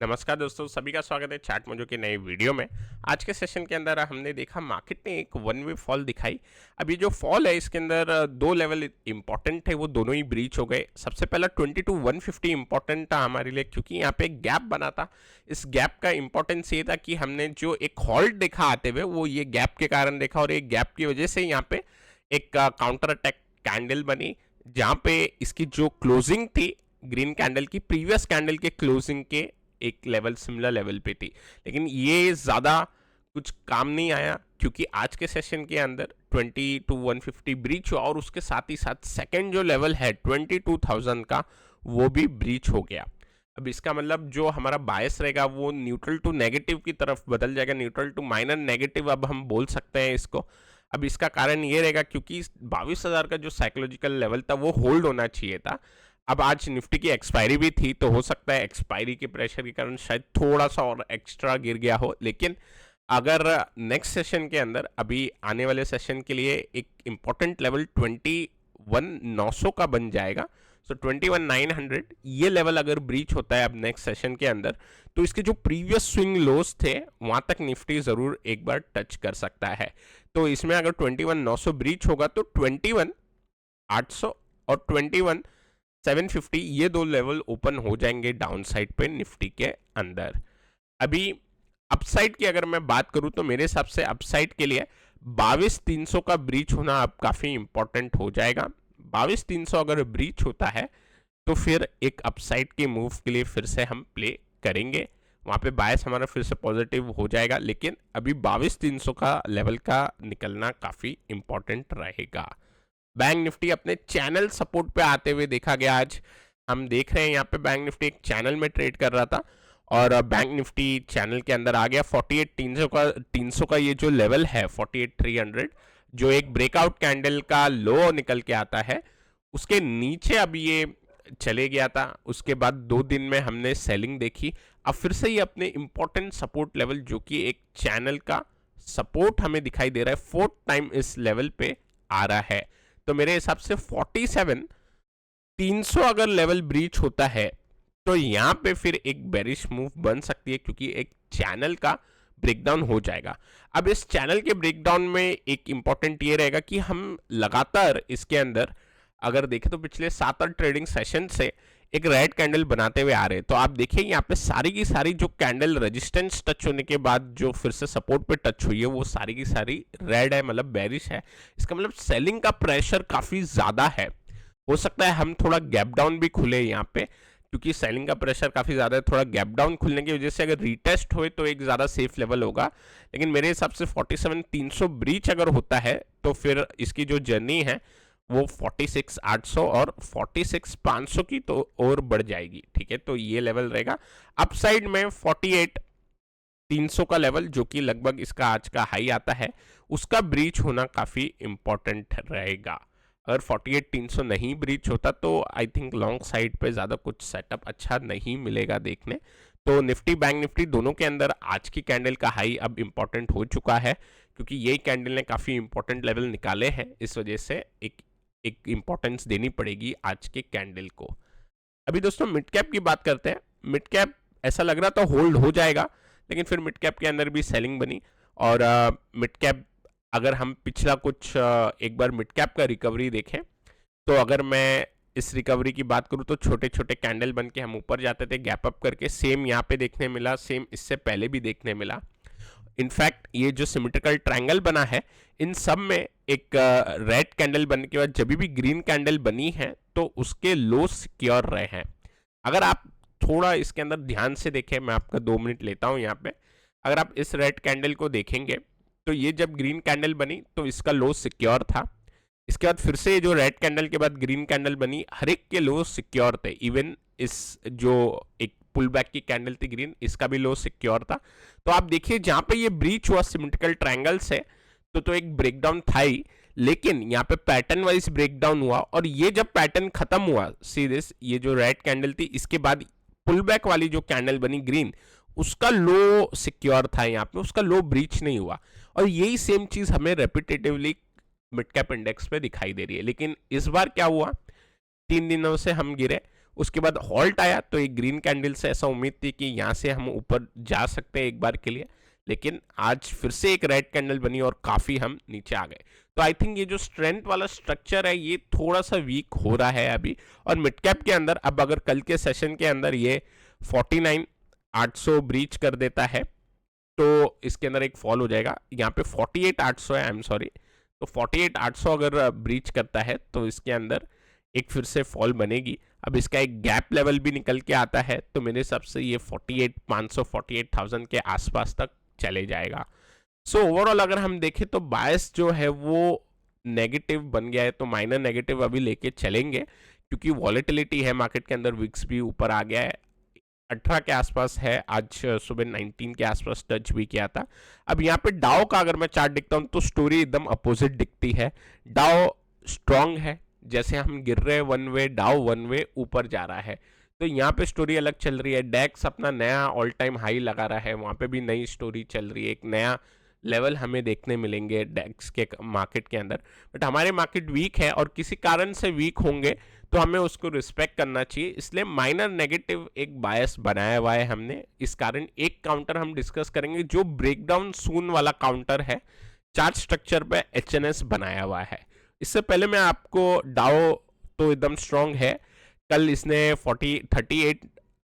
नमस्कार दोस्तों, सभी का स्वागत है चार्ट मोजो के नए वीडियो में। आज के सेशन के अंदर हमने देखा मार्केट ने एक वन वे फॉल दिखाई। अब ये जो फॉल है इसके अंदर दो लेवल इंपॉर्टेंट थे, वो दोनों ही ब्रीच हो गए। सबसे पहला 22,150 इंपॉर्टेंट था हमारे लिए, क्योंकि यहाँ पे एक गैप बना था। इस गैप का इंपॉर्टेंस ये था कि हमने जो एक हॉल्ट देखा आते हुए वो ये गैप के कारण देखा, और एक गैप की वजह से यहाँ पे एक काउंटर अटैक कैंडल बनी, जहाँ पे इसकी जो क्लोजिंग थी ग्रीन कैंडल की, प्रीवियस कैंडल के क्लोजिंग के एक लेवल सिमिलर लेवल पे थी। लेकिन ये ज़्यादा कुछ काम नहीं आया, क्योंकि आज के सेशन के अंदर 22,150 ब्रीच हुआ, और उसके साथ ही साथ सेकंड जो लेवल है 22,000 का, वो भी ब्रीच हो गया। अब इसका मतलब जो हमारा बायस रहेगा वो न्यूट्रल टू नेगेटिव की तरफ बदल जाएगा, न्यूट्रल टू माइनर नेगेटिव अब हम बोल सकते हैं इसको। अब इसका कारण ये रहेगा क्योंकि 22,000 का जो साइकोलॉजिकल लेवल था वो होल्ड होना चाहिए था। अब आज निफ्टी की एक्सपायरी भी थी, तो हो सकता है एक्सपायरी के प्रेशर के कारण शायद थोड़ा सा और एक्स्ट्रा गिर गया हो। लेकिन अगर नेक्स्ट सेशन के अंदर, अभी आने वाले सेशन के लिए एक इम्पॉर्टेंट लेवल 21,900 का बन जाएगा, सो 21,900 ये लेवल अगर ब्रीच होता है अब नेक्स्ट सेशन के अंदर, तो इसके जो प्रीवियस स्विंग लोस थे वहां तक निफ्टी जरूर एक बार टच कर सकता है। तो इसमें अगर 21,900 ब्रीच होगा तो 21,800 और 21,750 ये दो लेवल ओपन हो जाएंगे डाउन साइड पे निफ्टी के अंदर। अभी अपसाइड की अगर मैं बात करूं तो मेरे हिसाब से अपसाइड के लिए 22,300 का ब्रीच होना अब काफी इंपॉर्टेंट हो जाएगा। 22,300 अगर ब्रीच होता है तो फिर एक अपसाइड के मूव के लिए फिर से हम प्ले करेंगे, वहां पे बायस हमारा फिर से पॉजिटिव हो जाएगा। लेकिन अभी 22,300 का लेवल का निकलना काफी इंपॉर्टेंट रहेगा। बैंक निफ्टी अपने चैनल सपोर्ट पे आते हुए देखा गया। आज हम देख रहे हैं यहाँ पे बैंक निफ्टी एक चैनल में ट्रेड कर रहा था, और बैंक निफ्टी चैनल के अंदर आ गया। 48,300 का ये जो लेवल है 48,300, जो एक ब्रेकआउट कैंडल का लो निकल के आता है, उसके नीचे अब ये चले गया था। उसके बाद 2 दिन में हमने सेलिंग देखी। अब फिर से ये अपने इंपॉर्टेंट सपोर्ट लेवल, जो कि एक चैनल का सपोर्ट हमें दिखाई दे रहा है, फोर्थ टाइम इस लेवल पे आ रहा है। तो मेरे हिसाब से 47,300 अगर लेवल ब्रीच होता है तो यहां पे फिर एक बेरिश मूव बन सकती है, क्योंकि एक चैनल का ब्रेकडाउन हो जाएगा। अब इस चैनल के ब्रेकडाउन में एक इंपॉर्टेंट ये रहेगा कि हम लगातार इसके अंदर अगर देखें तो पिछले 7-8 ट्रेडिंग सेशन से एक रेड कैंडल बनाते हुए आ रहे हैं। तो आप देखिए यहाँ पे सारी की सारी जो कैंडल रेजिस्टेंस टच होने के बाद जो फिर से सपोर्ट पे टच हुई है वो सारी की सारी रेड है, मतलब बेरिश है। इसका मतलब सेलिंग का प्रेशर काफी ज्यादा है। हो सकता है हम थोड़ा गैप डाउन भी खुले यहाँ पे, क्योंकि सेलिंग का प्रेशर काफी ज्यादा है। थोड़ा गैप डाउन खुलने की वजह से अगर रीटेस्ट हुए तो एक ज्यादा सेफ लेवल होगा। लेकिन मेरे हिसाब से 47,300 ब्रीच अगर होता है तो फिर इसकी जो जर्नी है वो 46,800 और 46,500 की तो और बढ़ जाएगी। ठीक है, तो ये लेवल रहेगा। अपसाइड में 48,300 का लेवल, जो कि लगभग इसका आज का हाई आता है, उसका ब्रीच होना काफी इंपॉर्टेंट रहेगा। अगर 48,300 नहीं ब्रीच होता तो आई थिंक लॉन्ग साइड पे ज़्यादा कुछ सेटअप अच्छा नहीं मिलेगा देखने। तो निफ्टी बैंक निफ्टी दोनों के अंदर आज की कैंडल का हाई अब इंपॉर्टेंट हो चुका है, क्योंकि यही कैंडल ने काफ़ी इंपॉर्टेंट लेवल निकाले हैं। इस वजह से एक इंपॉर्टेंस देनी पड़ेगी आज के कैंडल को। अभी दोस्तों मिड कैप की बात करते हैं। मिड कैप ऐसा लग रहा था होल्ड हो जाएगा, लेकिन फिर मिड कैप के अंदर भी सेलिंग बनी। और मिड कैप अगर हम पिछला कुछ एक बार मिड कैप का रिकवरी देखें, तो अगर मैं इस रिकवरी की बात करूं तो छोटे छोटे कैंडल बन के हम ऊपर जाते थे गैप अप करके। सेम यहाँ पे देखने मिला, सेम इससे पहले भी देखने मिला। इनफैक्ट ये जो सिमेट्रिकल ट्रायंगल बना है, इन सब में एक रेड कैंडल बनने के बाद जब भी ग्रीन कैंडल बनी है तो उसके लो सिक्योर रहे हैं। अगर आप थोड़ा इसके अंदर ध्यान से देखें, मैं आपका 2 मिनट लेता हूं यहाँ पे। अगर आप इस रेड कैंडल को देखेंगे तो ये जब ग्रीन कैंडल बनी तो इसका लो सिक्योर था। इसके बाद फिर से जो रेड कैंडल के बाद ग्रीन कैंडल बनी, हर एक के लो सिक्योर थे। इवन इस जो एक पुल बैक की कैंडल थी ग्रीन, इसका भी लो सिक्योर था। तो आप देखिए जहां पे ये ब्रीच हुआ सिमेट्रिकल ट्रायंगल से, तो एक ब्रेकडाउन था ही, लेकिन यहाँ पे पैटर्न वाइज ब्रेकडाउन हुआ। और ये जब पैटर्न खत्म हुआ सीधे, ये जो रेड कैंडल थी इसके बाद पुल बैक वाली जो कैंडल बनी ग्रीन, उसका लो सिक्योर था यहाँ पे, उसका लो ब्रीच नहीं हुआ। और यही सेम चीज हमें रेपिटेटिवली मिड कैप इंडेक्स पे दिखाई दे रही है। लेकिन इस बार क्या हुआ, 3 दिनों से हम गिरे, उसके बाद हॉल्ट आया तो एक ग्रीन कैंडल से ऐसा उम्मीद थी कि यहाँ से हम ऊपर जा सकते हैं एक बार के लिए, लेकिन आज फिर से एक रेड कैंडल बनी और काफ़ी हम नीचे आ गए। तो आई थिंक ये जो स्ट्रेंथ वाला स्ट्रक्चर है ये थोड़ा सा वीक हो रहा है अभी। और मिड कैप के अंदर अब अगर कल के सेशन के अंदर ये 49,800 ब्रीच कर देता है तो इसके अंदर एक फॉल हो जाएगा। यहाँ पे 48,800 है, आई एम सॉरी, तो 48,800 अगर ब्रीच करता है तो इसके अंदर एक फिर से फॉल बनेगी। अब इसका एक गैप लेवल भी निकल के आता है तो मेरे हिसाब से ये 48,500 48,000 के आसपास तक चले जाएगा। सो ओवरऑल अगर हम देखें तो बायस जो है वो नेगेटिव बन गया है, तो माइनर नेगेटिव अभी लेके चलेंगे क्योंकि वॉलेटिलिटी है मार्केट के अंदर। विक्स भी ऊपर आ गया है, 18 के आसपास है, आज सुबह 19 के आसपास टच भी किया था। अब यहाँ पे डाओ का अगर मैं चार्ट दिखता हूँ तो स्टोरी एकदम अपोजिट दिखती है। डाओ स्ट्रांग है, जैसे हम गिर रहे हैं वन वे, डाउ वन वे ऊपर जा रहा है, तो यहाँ पे स्टोरी अलग चल रही है। डेक्स अपना नया ऑल टाइम हाई लगा रहा है, वहाँ पे भी नई स्टोरी चल रही है, एक नया लेवल हमें देखने मिलेंगे डेक्स के मार्केट के अंदर। बट हमारे मार्केट वीक है और किसी कारण से वीक होंगे तो हमें उसको रिस्पेक्ट करना चाहिए, इसलिए माइनर नेगेटिव एक बायस बनाया हुआ है हमने। इस कारण एक काउंटर हम डिस्कस करेंगे जो ब्रेकडाउन सून वाला काउंटर है, चार्ट स्ट्रक्चर पे एचएनएस बनाया हुआ है। इससे पहले मैं आपको डाओ तो एकदम स्ट्रांग है, कल इसने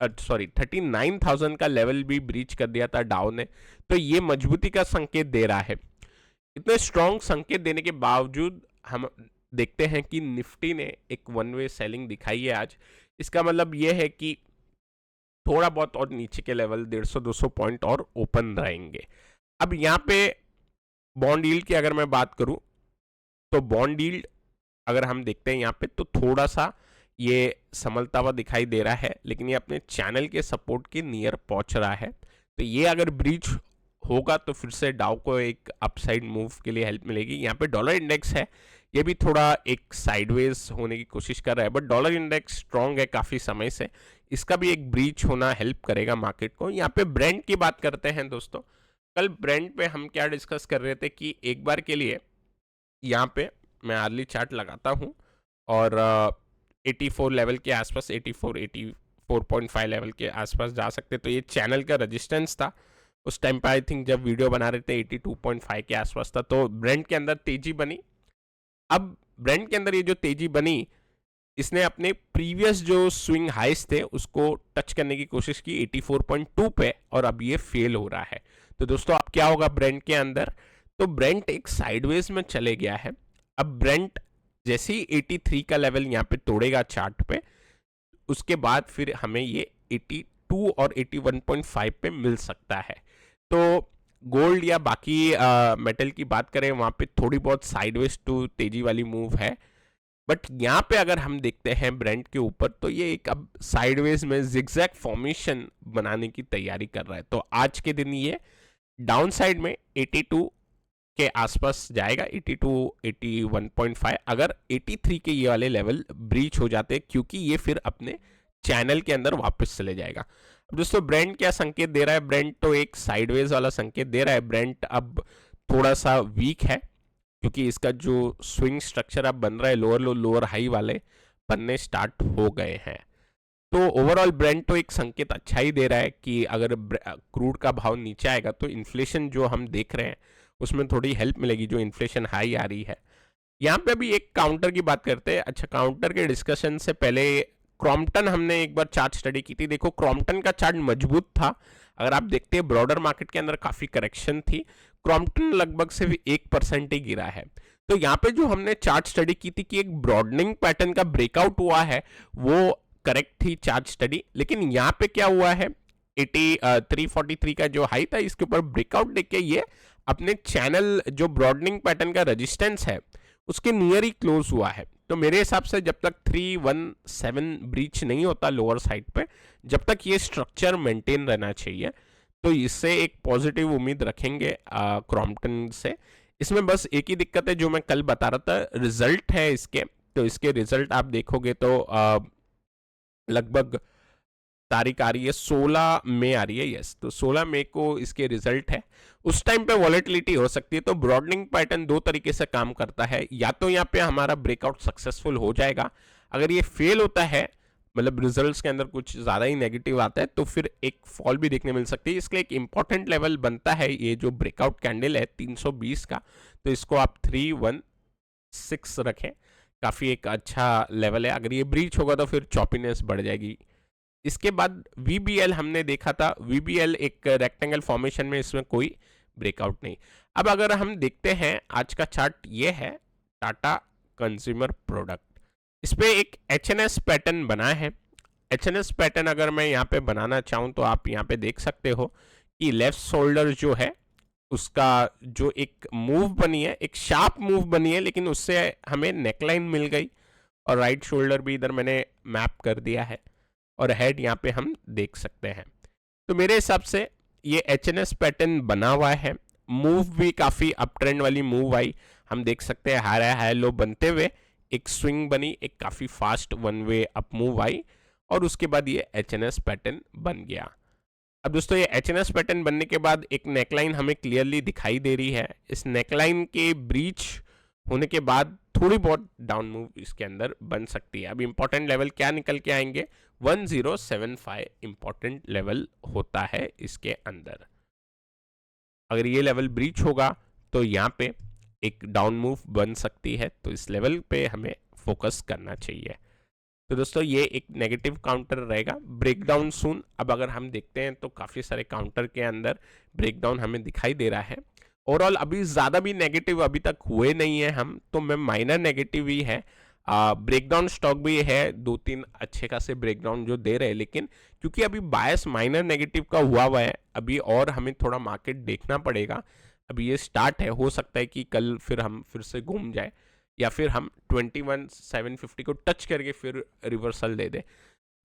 39,000 का लेवल भी ब्रीच कर दिया था डाउ ने, तो ये मजबूती का संकेत दे रहा है। इतने स्ट्रांग संकेत देने के बावजूद हम देखते हैं कि निफ्टी ने एक वन वे सेलिंग दिखाई है आज। इसका मतलब ये है कि थोड़ा बहुत और नीचे के लेवल 150-200 पॉइंट और ओपन रहेंगे। अब यहाँ पे बॉन्ड यील्ड की अगर मैं बात करूं तो बॉन्ड यील्ड अगर हम देखते हैं यहाँ पे तो थोड़ा सा ये संभलता हुआ दिखाई दे रहा है, लेकिन ये अपने चैनल के सपोर्ट के नियर पहुंच रहा है। तो ये अगर ब्रीच होगा तो फिर से डाउ को एक अपसाइड मूव के लिए हेल्प मिलेगी। यहाँ पे डॉलर इंडेक्स है, ये भी थोड़ा एक साइडवेज होने की कोशिश कर रहा है, बट डॉलर इंडेक्स स्ट्रांग है काफ़ी समय से, इसका भी एक ब्रीच होना हेल्प करेगा मार्केट को। यहाँ पे ब्रेंट की बात करते हैं दोस्तों। कल ब्रेंट पे हम क्या डिस्कस कर रहे थे कि एक बार के लिए यहाँ पे मैं आर्ली चार्ट लगाता हूँ और 84 लेवल के आसपास, 84.5 लेवल के आसपास जा सकते, तो ये चैनल का रेजिस्टेंस था उस टाइम पे। आई थिंक जब वीडियो बना रहे थे 82.5 के आसपास था, तो ब्रेंट के अंदर तेजी बनी। अब ब्रेंट के अंदर ये जो तेजी बनी, इसने अपने प्रीवियस जो स्विंग हाइस थे उसको टच करने की कोशिश की 84.2 पे, और अब ये फेल हो रहा है। तो दोस्तों अब क्या होगा ब्रेंट के अंदर, तो ब्रेंट एक साइडवेज में चले गया है। अब ब्रेंट जैसे ही 83 का लेवल यहाँ पे तोड़ेगा चार्ट पे, उसके बाद फिर हमें ये 82 और 81.5 पे मिल सकता है। तो गोल्ड या बाकी मेटल की बात करें वहाँ पे थोड़ी बहुत साइडवेज टू तेजी वाली मूव है, बट यहाँ पे अगर हम देखते हैं ब्रेंट के ऊपर तो ये एक अब साइडवेज में जिगजैग फॉर्मेशन बनाने की तैयारी कर रहा है। तो आज के दिन ये डाउन साइड में 82 के आसपास जाएगा, 82 81.5, अगर 83 के ये वाले लेवल ब्रीच हो जाते हैं, क्योंकि ये फिर अपने चैनल के अंदर वापस चले जाएगा। अब दोस्तों ब्रेंट क्या संकेत दे रहा है, ब्रेंट तो एक साइडवेज वाला संकेत दे रहा है। ब्रेंट अब थोड़ा सा वीक है क्योंकि इसका जो स्विंग स्ट्रक्चर अब बन रहा है, लोअर लो लोअर हाई वाले बनने स्टार्ट हो गए हैं। तो ओवरऑल ब्रेंट तो एक संकेत अच्छा ही दे रहा है कि अगर क्रूड का भाव नीचे आएगा तो इन्फ्लेशन जो हम देख रहे हैं उसमें थोड़ी हेल्प मिलेगी, जो इन्फ्लेशन हाई आ रही है। यहाँ पे अभी एक काउंटर की बात करते हैं। अच्छा, काउंटर के डिस्कशन से पहले क्रॉम्पटन हमने एक बार चार्ट स्टडी की थी। देखो क्रॉम्पटन का चार्ट मजबूत था, अगर आप देखते हैं ब्रॉडर मार्केट के अंदर काफ़ी करेक्शन थी, क्रॉम्पटन लगभग सिर्फ 1% ही गिरा है। तो यहाँ पे जो हमने चार्ट स्टडी की थी कि एक ब्रॉडनिंग पैटर्न का ब्रेकआउट हुआ है, वो करेक्ट थी चार्ट स्टडी। लेकिन यहाँ पे क्या हुआ है, 343 का जो हाई था इसके ऊपर ब्रेकआउट देके ये अपने चैनल जो ब्रॉडनिंग पैटर्न का रेजिस्टेंस है उसके नियर ही क्लोज हुआ है। तो मेरे हिसाब से जब तक 317 ब्रीच नहीं होता लोअर साइड पे, जब तक ये स्ट्रक्चर मेंटेन रहना चाहिए, तो इससे एक पॉजिटिव उम्मीद रखेंगे क्रॉम्पटन से। इसमें बस एक ही दिक्कत है जो मैं कल बता रहा था, रिजल्ट है इसके। तो इसके रिजल्ट आप देखोगे तो लगभग तारीख आ रही है 16 मई आ रही है, यस, तो 16 मई को इसके रिजल्ट है। उस टाइम पे वॉलेटिलिटी हो सकती है। तो ब्रॉडनिंग पैटर्न दो तरीके से काम करता है, या तो यहाँ पे हमारा ब्रेकआउट सक्सेसफुल हो जाएगा, अगर ये फेल होता है मतलब रिजल्ट्स के अंदर कुछ ज़्यादा ही नेगेटिव आता है तो फिर एक फॉल भी देखने मिल सकती है। इसके लिए एक इंपॉर्टेंट लेवल बनता है ये जो ब्रेकआउट कैंडल है 320 का, तो इसको आप 316 रखें, काफ़ी एक अच्छा लेवल है। अगर ये ब्रीच होगा तो फिर चॉपीनेस बढ़ जाएगी। इसके बाद VBL हमने देखा था, VBL एक रेक्टेंगल फॉर्मेशन में, इसमें कोई ब्रेकआउट नहीं। अब अगर हम देखते हैं आज का चार्ट, ये है टाटा कंज्यूमर प्रोडक्ट, इस पर एक HNS पैटर्न बना है। HNS पैटर्न अगर मैं यहाँ पे बनाना चाहूँ तो आप यहाँ पे देख सकते हो कि लेफ्ट शोल्डर जो है उसका जो एक मूव बनी है, एक शार्प मूव बनी है, लेकिन उससे हमें नेकलाइन मिल गई, और राइट शोल्डर भी इधर मैंने मैप कर दिया है, और हेड यहाँ पे हम देख सकते हैं। तो मेरे हिसाब से ये HNS पैटर्न बना हुआ है। मूव भी काफ़ी अप ट्रेंड वाली मूव आई, हम देख सकते हैं हाई लो बनते हुए एक स्विंग बनी, एक काफ़ी fast one way up move I, और उसके बाद ये HNS पैटर्न बन गया। अब दोस्तों ये HNS पैटर्न बनने के बाद एक नेकलाइन हमें क्लियरली दिखाई दे रही है। इस नेकलाइन के ब्रीच होने के बाद थोड़ी बहुत डाउन मूव इसके अंदर बन सकती है। अब इंपॉर्टेंट लेवल क्या निकल के आएंगे, 1075 इंपॉर्टेंट लेवल होता है इसके अंदर। अगर ये लेवल ब्रीच होगा तो यहाँ पे एक डाउन मूव बन सकती है, तो इस लेवल पे हमें फोकस करना चाहिए। तो दोस्तों ये एक नेगेटिव काउंटर रहेगा, ब्रेकडाउन सून। अब अगर हम देखते हैं तो काफ़ी सारे काउंटर के अंदर ब्रेकडाउन हमें दिखाई दे रहा है। ओवरऑल अभी ज़्यादा भी नेगेटिव अभी तक हुए नहीं है हम, तो मैं माइनर नेगेटिव ही है। ब्रेकडाउन स्टॉक भी है, 2-3 अच्छे खासे ब्रेकडाउन जो दे रहे हैं, लेकिन क्योंकि अभी बायस माइनर नेगेटिव का हुआ है अभी, और हमें थोड़ा मार्केट देखना पड़ेगा। अभी ये स्टार्ट है, हो सकता है कि कल फिर हम फिर से घूम जाए, या फिर हम 21,750 को टच करके फिर रिवर्सल दे दे,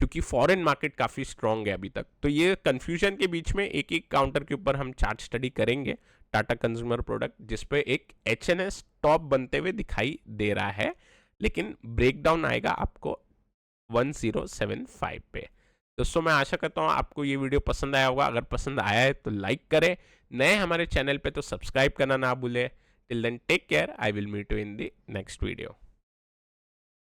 क्योंकि फॉरेन मार्केट काफ़ी स्ट्रांग है अभी तक। तो ये कंफ्यूजन के बीच में एक एक काउंटर के ऊपर हम चार्ट स्टडी करेंगे टाटा कंज्यूमर प्रोडक्ट, जिसपे एक HNS टॉप बनते हुए दिखाई दे रहा है, लेकिन ब्रेकडाउन आएगा आपको 1075 पे। दोस्तों मैं आशा करता हूँ आपको ये वीडियो पसंद आया होगा। अगर पसंद आया है तो लाइक करें, नए हमारे चैनल पे तो सब्सक्राइब करना ना भूलें। Till then take care, I will meet you in the next video.